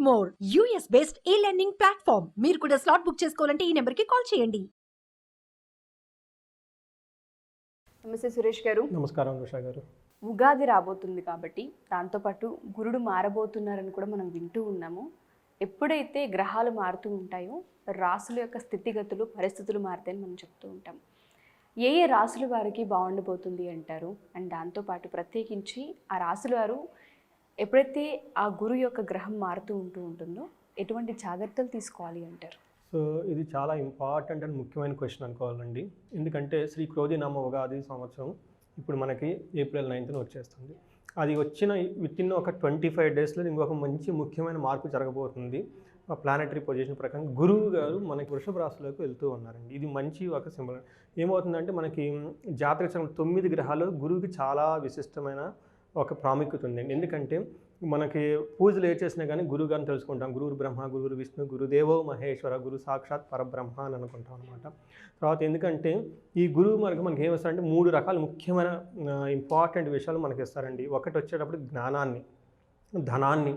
More US based ఈ learning platform. మీరు కూడా స్లాట్ బుక్ చేసుకోవాలంటే ఈ నెంబర్కి కాల్ చేయండి. నమస్తే సురేష్ గారు. నమస్కారం ఉషా గారు. ఉగాది రాబోతుంది కాబట్టి దాంతోపాటు గురుడు మారబోతున్నారని కూడా మనం వింటూ ఉన్నాము. ఎప్పుడైతే గ్రహాలు మారుతూ ఉంటాయో రాసుల యొక్క స్థితిగతులు పరిస్థితులు మారుతాయని మనం చెప్తూ ఉంటాం. ఏ ఏ రాసుల వారికి బాగుండబోతుంది అంటారు? అండ్ దాంతోపాటు ప్రత్యేకించి ఆ రాసుల వారు ఎప్పుడైతే ఆ గురు యొక్క గ్రహం మారుతూ ఉంటుందో ఎటువంటి జాగ్రత్తలు తీసుకోవాలి అంటారు? సో ఇది చాలా ఇంపార్టెంట్ అండ్ ముఖ్యమైన క్వశ్చన్ అనుకోవాలండి. ఎందుకంటే శ్రీ క్రోధినామ ఉగాది సంవత్సరం ఇప్పుడు మనకి ఏప్రిల్ 9th వచ్చేస్తుంది. అది వచ్చిన వితిన్ ఒక 25 daysలో ఇంకొక మంచి ముఖ్యమైన మార్పు జరగబోతుంది. ప్లానెటరీ పొజిషన్ ప్రకారం గురువు గారు మనకి వృషభ రాశిలోకి వెళ్తూ ఉన్నారండి. ఇది మంచి ఒక సింబల్. ఏమవుతుందంటే మనకి జాతక చక్రం 9 గ్రహాలు గురువుకి చాలా విశిష్టమైన ఒక ప్రాముఖ్యత ఉందండి. ఎందుకంటే మనకి పూజలు ఏ చేసినా కానీ గురువు గారిని తెలుసుకుంటాం. గురువు బ్రహ్మ, గురువు విష్ణు, గురుదేవో మహేశ్వర, గురు సాక్షాత్ పరబ్రహ్మ అని అనుకుంటాం అనమాట. తర్వాత ఎందుకంటే ఈ గురువు మనకి ఏమిస్తారంటే 3 రకాల ముఖ్యమైన ఇంపార్టెంట్ విషయాలు మనకి ఇస్తారండి. ఒకటి వచ్చేటప్పుడు జ్ఞానాన్ని, ధనాన్ని,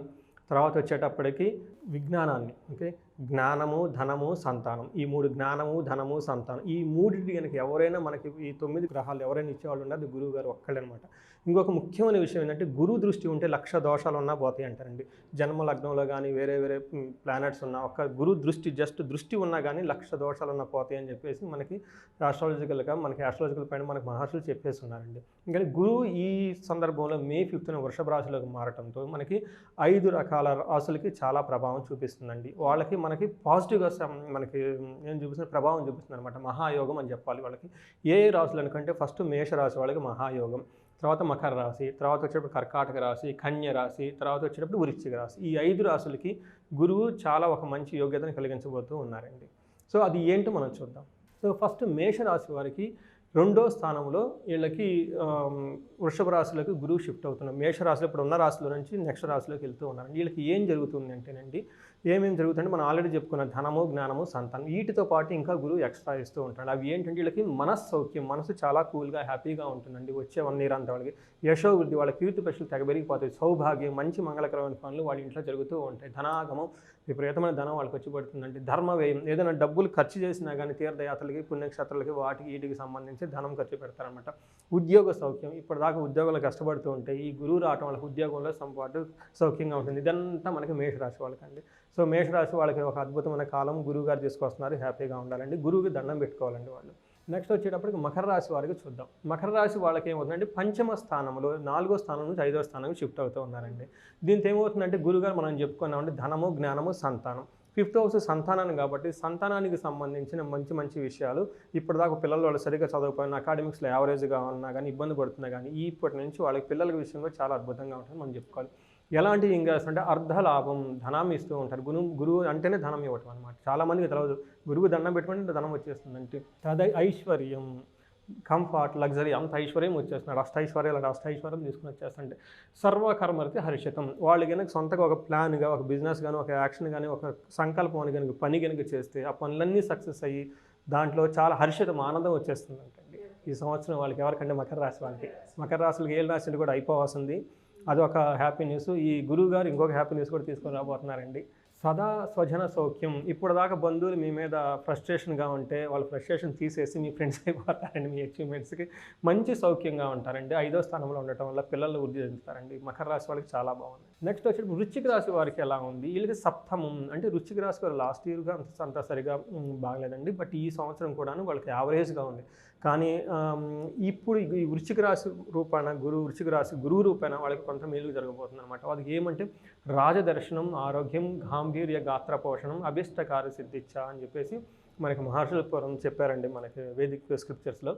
తర్వాత వచ్చేటప్పటికి విజ్ఞానాన్ని. ఓకే, జ్ఞానము, ధనము, సంతానం. ఈ 3 జ్ఞానము, ధనము, సంతానం. ఈ 3 కనుక ఎవరైనా మనకి ఈ 9 గ్రహాలు ఎవరైనా ఇచ్చేవాళ్ళు ఉన్నారు అది గురువు గారు ఒక్కళ్ళే అనమాట. ఇంకొక ముఖ్యమైన విషయం ఏంటంటే గురువు దృష్టి ఉంటే 1,00,000 దోషాలు ఉన్నా పోతాయి అంటారండి. జన్మ లగ్నంలో కానీ వేరే ప్లానెట్స్ ఉన్నా ఒక గురు దృష్టి దృష్టి ఉన్నా కానీ 1,00,000 దోషాలు ఉన్నా పోతాయి అని చెప్పేసి మనకి ఆస్ట్రాలజికల్ పైన మనకి మహర్షులు చెప్పేసి ఉన్నారండి. ఇంకా గురువు ఈ సందర్భంలో May 5th వృషభ రాశిలోకి మారటంతో మనకి 5 రకాల రాశులకి చాలా ప్రభావం చూపిస్తుందండి. మనకి పాజిటివ్గా మనకి ఏం చూపిస్తుంది, ప్రభావం చూపిస్తుంది అనమాట. మహాయోగం అని చెప్పాలి వాళ్ళకి. ఏ రాశులు అనుకంటే ఫస్ట్ మేషరాశి వాళ్ళకి మహాయోగం, తర్వాత మకర రాశి, తర్వాత వచ్చేటప్పుడు కర్కాటక రాశి, కన్య రాశి, తర్వాత వచ్చేటప్పుడు వృశ్చిక రాశి. ఈ 5 రాశులకి గురువు చాలా ఒక మంచి యోగ్యతను కలిగించబోతూ ఉన్నారండి. సో అది ఏంటో మనం చూద్దాం. సో ఫస్ట్ మేషరాశి వారికి 2వ స్థానంలో వీళ్ళకి వృషభ రాశిలోకి గురువు షిఫ్ట్ అవుతున్నారు. మేషరాశిలో ఇప్పుడు ఉన్న రాశిలో నుంచి నెక్స్ట్ రాశిలోకి వెళ్తూ ఉన్నారు. వీళ్ళకి ఏం జరుగుతుంది అంటేనండి, ఏమేమి జరుగుతుందంటే మనం ఆల్రెడీ చెప్పుకున్న ధనము, జ్ఞానము, సంతానం. వీటితో పాటు ఇంకా గురువు ఎక్స్ట్రా ఇస్తూ ఉంటాడు. అవి ఏంటంటే వీళ్ళకి మనస్సౌఖ్యం, మనసు చాలా కూల్గా హ్యాపీగా ఉంటుందండి. వచ్చే 1 year అంతా వాళ్ళకి యశో వృద్ధి, వాళ్ళ కీర్తి ప్రశ్నలు తెగ పెరిగిపోతాయి. సౌభాగ్యం, మంచి మంగళకరమైన పనులు వాళ్ళ ఇంట్లో జరుగుతూ ఉంటాయి. ధనాగమం, విపరీతమైన ధనం వాళ్ళకి వచ్చి పడుతుందండి. ధర్మ వ్యయం, ఏదైనా డబ్బులు ఖర్చు చేసినా కానీ తీర్థయాత్రలకి, పుణ్యక్షేత్రాలకి, వాటికి వీటికి సంబంధించి ధనం ఖర్చు పెడతారనమాట. ఉద్యోగ సౌఖ్యం, ఇప్పటిదాకా ఉద్యోగాలు కష్టపడుతూ ఉంటాయి. ఈ గురువు రావటం వాళ్ళకి ఉద్యోగంలో సంపాటు సౌఖ్యంగా ఉంటుంది. ఇదంతా మనకి మేషరాశి వాళ్ళకండి. సో మేషరాశి వాళ్ళకి ఒక అద్భుతమైన కాలం గురువు గారు తీసుకొస్తున్నారు. హ్యాపీగా ఉండాలండి. గురువుకి దండం పెట్టుకోవాలండి వాళ్ళు. నెక్స్ట్ వచ్చేటప్పటికి మకర రాశి వారికి చూద్దాం. మకర రాశి వాళ్ళకి ఏమవుతుందంటే 5వ స్థానంలో 4వ స్థానం నుంచి 5వ స్థానం షిఫ్ట్ అవుతూ ఉన్నారండి. దీంతో ఏమవుతుందంటే గురుగారు మనం చెప్పుకున్నామంటే ధనము, జ్ఞానము, సంతానం. 5th house సంతానాన్ని కాబట్టి సంతానానికి సంబంధించిన మంచి విషయాలు ఇప్పటిదాకా పిల్లలు వాళ్ళు సరిగ్గా చదవకపోయినా, అకాడమిక్స్లో యావరేజ్గా ఉన్నా కానీ, ఇబ్బంది పడుతున్నా కానీ ఇప్పటి నుంచి వాళ్ళకి పిల్లల విషయంలో చాలా అద్భుతంగా ఉంటుంది మనం చెప్పుకోవాలి. ఎలాంటివి ఏం చేస్తుంటే అర్ధలాభం, ధనాన్ని ఇస్తూ ఉంటారు. గురువు అంటేనే ధనం ఇవ్వటం అనమాట. చాలామందికి తెలియదు. గురువు దండం పెట్టుకుంటే ధనం వచ్చేస్తుందంటే. ఐశ్వర్యం, కంఫర్ట్, లగ్జరీ, అంత ఐశ్వర్యం వచ్చేస్తున్నాడు. అష్టైశ్వర్యం తీసుకుని వచ్చేస్తుంటే సర్వకర్మరితే హర్షితం. వాళ్ళు కనుక సొంతగా ఒక ప్లాన్గా, ఒక బిజినెస్ కానీ, ఒక యాక్షన్ కానీ, ఒక సంకల్పం అని కనుక పని కనుక చేస్తే ఆ పనులన్నీ సక్సెస్ అయ్యి దాంట్లో చాలా హర్షితం, ఆనందం వచ్చేస్తుంది అంటండి ఈ సంవత్సరం వాళ్ళకి. ఎవరికంటే మకర రాశి వాళ్ళకి. మకర రాశులకి 7 రాశులు కూడా అయిపోవాల్సింది. అదొక హ్యాపీ న్యూస్. ఈ గురువు గారు ఇంకొక హ్యాపీ న్యూస్ కూడా తీసుకొని రాబోతున్నారండి. సదా స్వజన సౌఖ్యం. ఇప్పటిదాకా బంధువులు మీ మీద ఫ్రస్ట్రేషన్గా ఉంటే వాళ్ళ ఫ్రస్ట్రేషన్ తీసేసి మీ ఫ్రెండ్స్ అయిపోతారండి. మీ అచీవ్మెంట్స్కి మంచి సౌఖ్యంగా ఉంటారండి. 5వ స్థానంలో ఉండటం వల్ల పిల్లలు వృద్ధి చెందుతారండి. మకర రాశి వాళ్ళకి చాలా బాగుంది. నెక్స్ట్ వచ్చి వృశ్చిక రాశి వారికి ఎలా ఉంది? వీళ్ళకి సప్తమం. అంటే వృశ్చిక రాశి వారు లాస్ట్ ఇయర్గా అంత సరిగా బాగలేదండి. బట్ ఈ సంవత్సరం కూడాను వాళ్ళకి యావరేజ్గా ఉంది. కానీ ఇప్పుడు ఈ వృశ్చిక రాశి రూపాన గురువు రూపాన వాళ్ళకి కొంత మేలు జరగబోతుంది అనమాట. వాళ్ళకి ఏమంటే రాజదర్శనం, ఆరోగ్యం, గాంభీర్య గాత్ర పోషణం, అభిష్టకార్య సిద్ధిచ్చ అని చెప్పేసి మనకి మహర్షుల పూర్వం చెప్పారండి మనకి వేదిక స్క్రిప్చర్స్లో.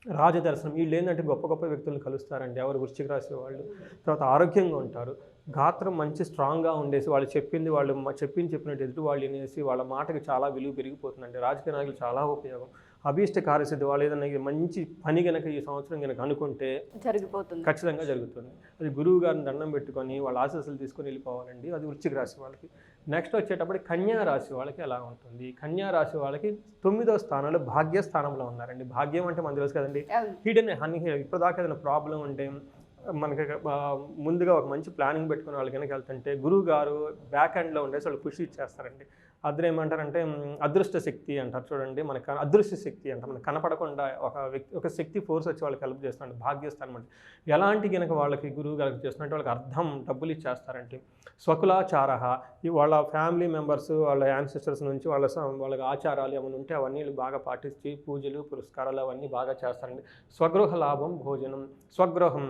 రాజదర్శనం, వీళ్ళు ఏంటంటే గొప్ప వ్యక్తులను కలుస్తారండి ఎవరు వృశ్చిక రాశి వాళ్ళు. తర్వాత ఆరోగ్యంగా ఉంటారు. గాత్రం మంచి స్ట్రాంగ్గా ఉండేసి వాళ్ళు చెప్పినట్టు ఎదుటి వాళ్ళు వినేసి వాళ్ళ మాటకి చాలా విలువ పెరిగిపోతుందండి. రాజకీయ నాయకులు చాలా ఉపయోగం. అభీష్ట కార్యసిద్ధి, వాళ్ళు ఏదైనా మంచి పని కనుక ఈ సంవత్సరం కనుక అనుకుంటే జరిగిపోతుంది, ఖచ్చితంగా జరుగుతుంది. అది గురువు గారిని దండం పెట్టుకొని వాళ్ళ ఆశీస్సులు తీసుకొని వెళ్ళిపోవాలండి. అది వృశ్చిక రాశి వాళ్ళకి. నెక్స్ట్ వచ్చేటప్పుడు కన్యా రాశి వాళ్ళకి ఎలా ఉంటుంది? కన్యా రాశి వాళ్ళకి 9వ స్థానంలో భాగ్యస్థానంలో ఉన్నారండి. భాగ్యం అంటే మనకు తెలుసు కదండి, హిడెన్ హనీ. ఇప్పటిదాకా ఏదైనా ప్రాబ్లం ఉంటే మనకి ముందుగా ఒక మంచి ప్లానింగ్ పెట్టుకుని వాళ్ళకి కనుక వెళ్తుంటే గురువు గారు బ్యాక్ హ్యాండ్లో ఉండేసి వాళ్ళు పుష్ ఇచ్చేస్తారండి. అద్దరు ఏమంటారంటే అదృష్ట శక్తి అంటారు చూడండి, మనకి అదృశ్య శక్తి అంటారు. మనకు కనపడకుండా ఒక శక్తి ఫోర్స్ వచ్చి వాళ్ళకి హెల్ప్ చేస్తారండి, భాగ్యస్థానం అంటే. ఎలాంటి కనుక వాళ్ళకి గురువు గారికి చేస్తున్నట్టు వాళ్ళకి అర్థం డబ్బులు ఇచ్చేస్తారంటే. స్వకులాచార, వాళ్ళ ఫ్యామిలీ మెంబర్స్ వాళ్ళ యాన్సిస్టర్స్ నుంచి వాళ్ళకి ఆచారాలు ఏమైనా ఉంటే అవన్నీ బాగా పాటించి పూజలు పురస్కారాలు అవన్నీ బాగా చేస్తారండి. స్వగృహ లాభం భోజనం, స్వగృహం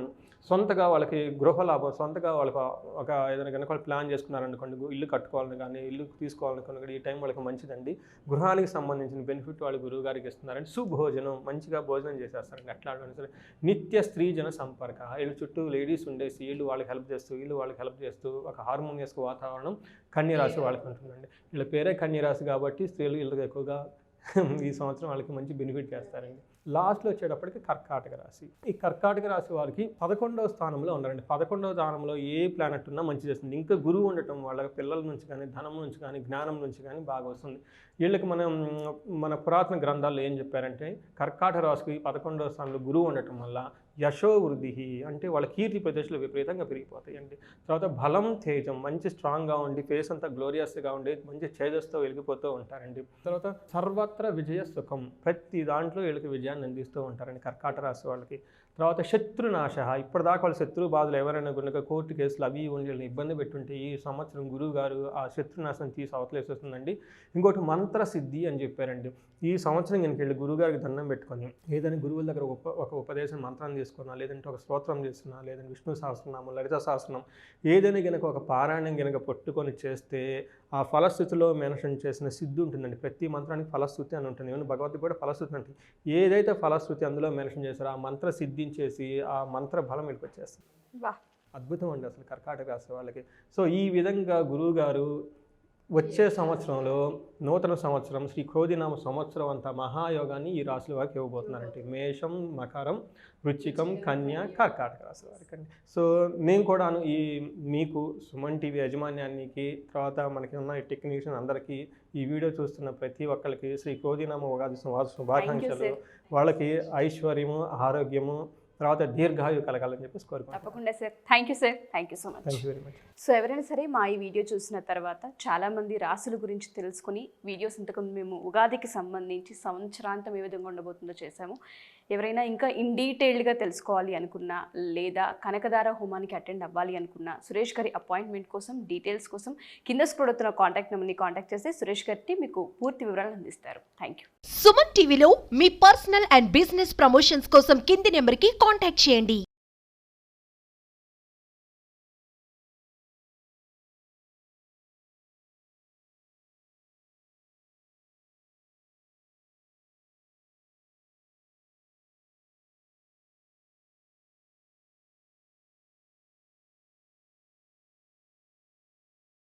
సొంతగా వాళ్ళకి గృహలాభం, సొంతగా వాళ్ళకి ఒక ఏదైనా కనుక వాళ్ళు ప్లాన్ చేసుకున్నారనుకోండి, ఇల్లు కట్టుకోవాలని కానీ ఇల్లు తీసుకోవాలనుకున్న కూడా ఈ టైం వాళ్ళకి మంచిదండి. గృహానికి సంబంధించిన బెనిఫిట్ వాళ్ళు గురువు గారికి ఇస్తున్నారండి. సుభోజనం, మంచిగా భోజనం చేసేస్తారండి. అట్లా సరే. నిత్య స్త్రీజన సంపర్క, వీళ్ళు చుట్టూ లేడీస్ ఉండేసి వీళ్ళు వాళ్ళకి హెల్ప్ చేస్తూ ఒక హార్మోనియస్ వాతావరణం కన్యరాశి వాళ్ళకి ఉంటుందండి. వీళ్ళ పేరే కన్యరాశి కాబట్టి స్త్రీలు వీళ్ళకి ఎక్కువగా ఈ సంవత్సరం వాళ్ళకి మంచి బెనిఫిట్ చేస్తారండి. లాస్ట్లో వచ్చేటప్పటికి కర్కాటక రాశి. ఈ కర్కాటక రాశి వారికి 11వ స్థానంలో ఉన్నారండి. 11వ స్థానంలో ఏ ప్లానెట్ ఉన్నా మంచి చేస్తుంది. ఇంకా గురువు ఉండటం వాళ్ళ పిల్లల నుంచి కానీ ధనం నుంచి కానీ జ్ఞానం నుంచి కానీ బాగా వస్తుంది. వీళ్ళకి మన పురాతన గ్రంథాల్లో ఏం చెప్పారంటే కర్కాటక రాశికి 11వ స్థానంలో గురువు ఉండటం వల్ల యశో వృద్ధి, అంటే వాళ్ళ కీర్తి ప్రదేశాలు విపరీతంగా పెరిగిపోతాయండి. తర్వాత బలం తేజం, మంచి స్ట్రాంగ్గా ఉండి ఫేస్ అంతా గ్లోరియస్గా ఉండి మంచి తేజస్తో వెలిగిపోతూ ఉంటారండి. తర్వాత సర్వత్ర విజయ సుఖం, ప్రతి దాంట్లో వీళ్ళకి విజయాన్ని అందిస్తూ ఉంటారండి కర్కాటక రాశి వాళ్ళకి. తర్వాత శత్రునాశ, ఇప్పటిదాకా వాళ్ళ శత్రు బాధలు ఎవరైనా కనుక కోర్టు కేసులు అవి వీళ్ళని ఇబ్బంది పెట్టుంటే ఈ సంవత్సరం గురువు గారు ఆ శత్రునాశనం తీసి అవతలేసేస్తుందండి. ఇంకోటి మంత్రసిద్ధి అని చెప్పారండి. ఈ సంవత్సరం కనుక వెళ్ళి గురువుగారికి దండం పెట్టుకొని ఏదైనా గురువుల దగ్గర ఒక ఉపదేశం మంత్రం తీసుకున్నా, లేదంటే ఒక స్తోత్రం చేస్తున్నా, లేదంటే విష్ణు సహస్రనామం, లలిత సహస్రనామం ఏదైనా కనుక ఒక పారాయణం కనుక పట్టుకొని చేస్తే ఆ ఫలస్థుతిలో మెన్షన్ చేసిన సిద్ధి ఉంటుందండి. ప్రతి మంత్రానికి ఫలస్థుతి అని ఉంటుంది. ఏమైనా భగవద్గీత కూడా ఫలస్థుతి ఉంటుంది. ఏదైతే ఫలస్థుతి అందులో మెన్షన్ చేస్తారో ఆ మంత్ర సిద్ధించేసి ఆ మంత్ర బలం వీళ్ళకి వచ్చేస్తుంది. అద్భుతం అండి అసలు కర్కాటక రాశి వాళ్ళకి. సో ఈ విధంగా గురువు గారు వచ్చే సంవత్సరంలో నూతన సంవత్సరం శ్రీ క్రోధినామ సంవత్సరం అంతా మహాయోగాన్ని ఈ రాశుల వారికి ఇవ్వబోతున్నారంటే మేషం, మకరం, వృశ్చికం, కన్య, కర్కాటక రాశి వారికి అండి. సో నేను కూడా మీకు సుమన్ టీవీ యాజమాన్యానికి, తర్వాత మనకి ఉన్న ఈ టెక్నీషియన్ అందరికీ, ఈ వీడియో చూస్తున్న ప్రతి ఒక్కరికి శ్రీ క్రోధినామ ఉగాది శుభాకాంక్షలు. వాళ్ళకి ఐశ్వర్యము, ఆరోగ్యము, తర్వాత దీర్ఘాయు కలగాలని చెప్పేసి కోరుకుంటున్నాను. తప్పకుండా sir. Thank you sir. Thank you so much. Thank you very much. So ఎవరైనా సరే మా ఈ వీడియో చూసిన తర్వాత చాలామంది రాసుల గురించి తెలుసుకుని వీడియోస్ ఇంతకుముందు మేము ఉగాదికి సంబంధించి సంవత్సరాంతం ఏ విధంగా ఉండబోతుందో చేశాము. ఎవరైనా ఇంకా ఇన్ డీటెయిల్డ్గా తెలుసుకోవాలి అనుకున్నా, లేదా కనకదార హోమానికి అటెండ్ అవ్వాలి అనుకున్నా, సురేష్ గారి అపాయింట్మెంట్ కోసం, డీటెయిల్స్ కోసం కింద స్క్రోల్ అవుతున్న కాంటాక్ట్ నెంబర్ని కాంటాక్ట్ చేస్తే సురేష్ గారికి మీకు పూర్తి వివరాలు అందిస్తారు. Thank you. సుమన్ టీవీలో మీ పర్సనల్ అండ్ బిజినెస్ ప్రమోషన్స్ కోసం కింది నెంబర్కి కాంటాక్ట్ చేయండి.